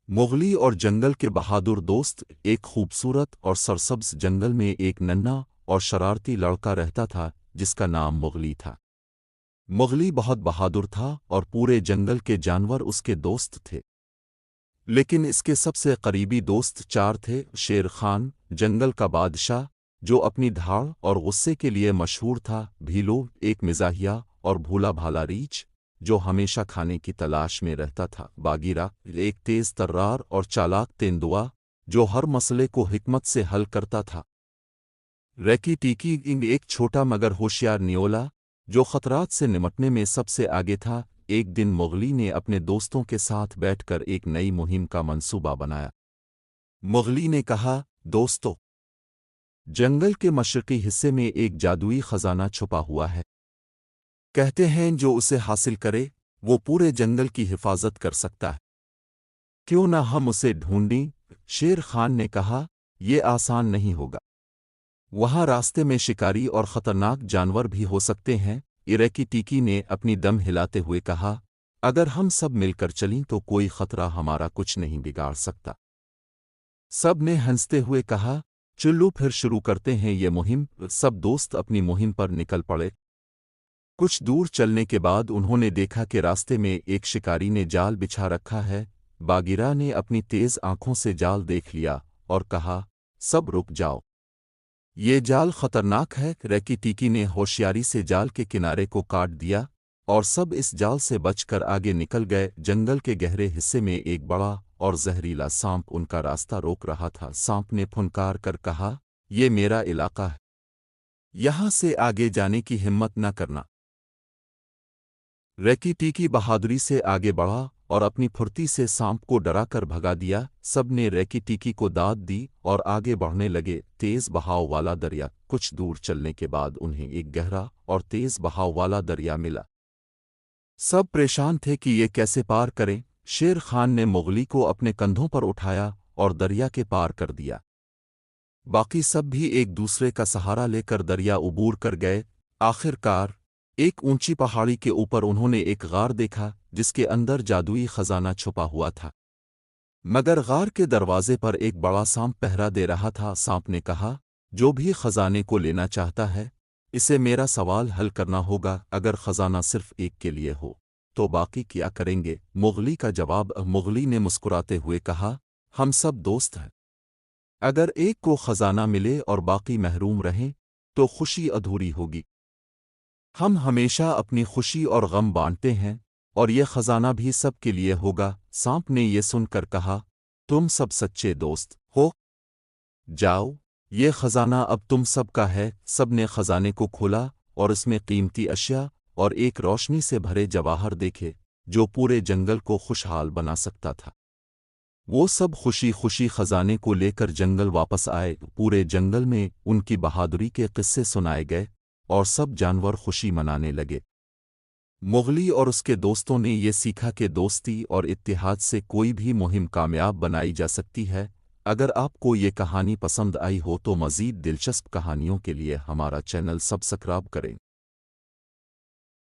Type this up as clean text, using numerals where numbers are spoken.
मुगली और जंगल के बहादुर दोस्त। एक खूबसूरत और सरसब्ज जंगल में एक नन्हा और शरारती लड़का रहता था जिसका नाम मुगली था। मुगली बहुत बहादुर था और पूरे जंगल के जानवर उसके दोस्त थे। लेकिन इसके सबसे करीबी दोस्त चार थे। शेर खान, जंगल का बादशाह, जो अपनी धाड़ और गुस्से के लिए मशहूर था। भीलू, एक मिजाहिया और भूला भाला रीछ, जो हमेशा खाने की तलाश में रहता था। बागीरा, एक तेज तर्रार और चालाक तेंदुआ, जो हर मसले को हिकमत से हल करता था। रैकी टीकी, एक छोटा मगर होशियार नियोला, जो खतरात से निपटने में सबसे आगे था। एक दिन मुगली ने अपने दोस्तों के साथ बैठकर एक नई मुहिम का मंसूबा बनाया। मुगली ने कहा, दोस्तों, जंगल के मशरकी हिस्से में एक जादुई खजाना छुपा हुआ है। कहते हैं जो उसे हासिल करे वो पूरे जंगल की हिफाजत कर सकता है। क्यों ना हम उसे ढूंढें? शेर खान ने कहा, ये आसान नहीं होगा। वहाँ रास्ते में शिकारी और खतरनाक जानवर भी हो सकते हैं। इरैकी टीकी ने अपनी दम हिलाते हुए कहा, अगर हम सब मिलकर चलें तो कोई खतरा हमारा कुछ नहीं बिगाड़ सकता। सब ने हंसते हुए कहा, चलो फिर शुरू करते हैं ये मुहिम। सब दोस्त अपनी मुहिम पर निकल पड़े। कुछ दूर चलने के बाद उन्होंने देखा कि रास्ते में एक शिकारी ने जाल बिछा रखा है। बागीरा ने अपनी तेज आंखों से जाल देख लिया और कहा, सब रुक जाओ, ये जाल खतरनाक है। रैकी टीकी ने होशियारी से जाल के किनारे को काट दिया और सब इस जाल से बचकर आगे निकल गए। जंगल के गहरे हिस्से में एक बड़ा और जहरीला सांप उनका रास्ता रोक रहा था। सांप ने फुनकार कर कहा, ये मेरा इलाका है, यहां से आगे जाने की हिम्मत न करना। रैकी टीकी बहादुरी से आगे बढ़ा और अपनी फुर्ती से सांप को डराकर भगा दिया। सब ने रैकी टीकी को दाद दी और आगे बढ़ने लगे। तेज बहाव वाला दरिया। कुछ दूर चलने के बाद उन्हें एक गहरा और तेज बहाव वाला दरिया मिला। सब परेशान थे कि ये कैसे पार करें। शेर खान ने मुगली को अपने कंधों पर उठाया और दरिया के पार कर दिया। बाकी सब भी एक दूसरे का सहारा लेकर दरिया उबूर कर गए। आखिरकार एक ऊंची पहाड़ी के ऊपर उन्होंने एक गार देखा जिसके अंदर जादुई खजाना छुपा हुआ था। मगर गार के दरवाजे पर एक बड़ा सांप पहरा दे रहा था। सांप ने कहा, जो भी खजाने को लेना चाहता है, इसे मेरा सवाल हल करना होगा। अगर खजाना सिर्फ एक के लिए हो तो बाकी क्या करेंगे? मुगली का जवाब। मुगली ने मुस्कुराते हुए कहा, हम सब दोस्त हैं। अगर एक को खजाना मिले और बाकी महरूम रहें तो खुशी अधूरी होगी। हम हमेशा अपनी खुशी और गम बांटते हैं और ये खजाना भी सब के लिए होगा। सांप ने ये सुनकर कहा, तुम सब सच्चे दोस्त हो। जाओ, ये खजाना अब तुम सब का है। सब ने खजाने को खोला और इसमें कीमती अशिया और एक रोशनी से भरे जवाहर देखे जो पूरे जंगल को खुशहाल बना सकता था। वो सब खुशी खुशी खजाने को लेकर जंगल वापस आए। पूरे जंगल में उनकी बहादुरी के किस्से सुनाए गए और सब जानवर खुशी मनाने लगे। मुगली और उसके दोस्तों ने ये सीखा कि दोस्ती और इत्तेहाद से कोई भी मुहिम कामयाब बनाई जा सकती है। अगर आपको ये कहानी पसंद आई हो तो मज़ीद दिलचस्प कहानियों के लिए हमारा चैनल सब्सक्राइब करें।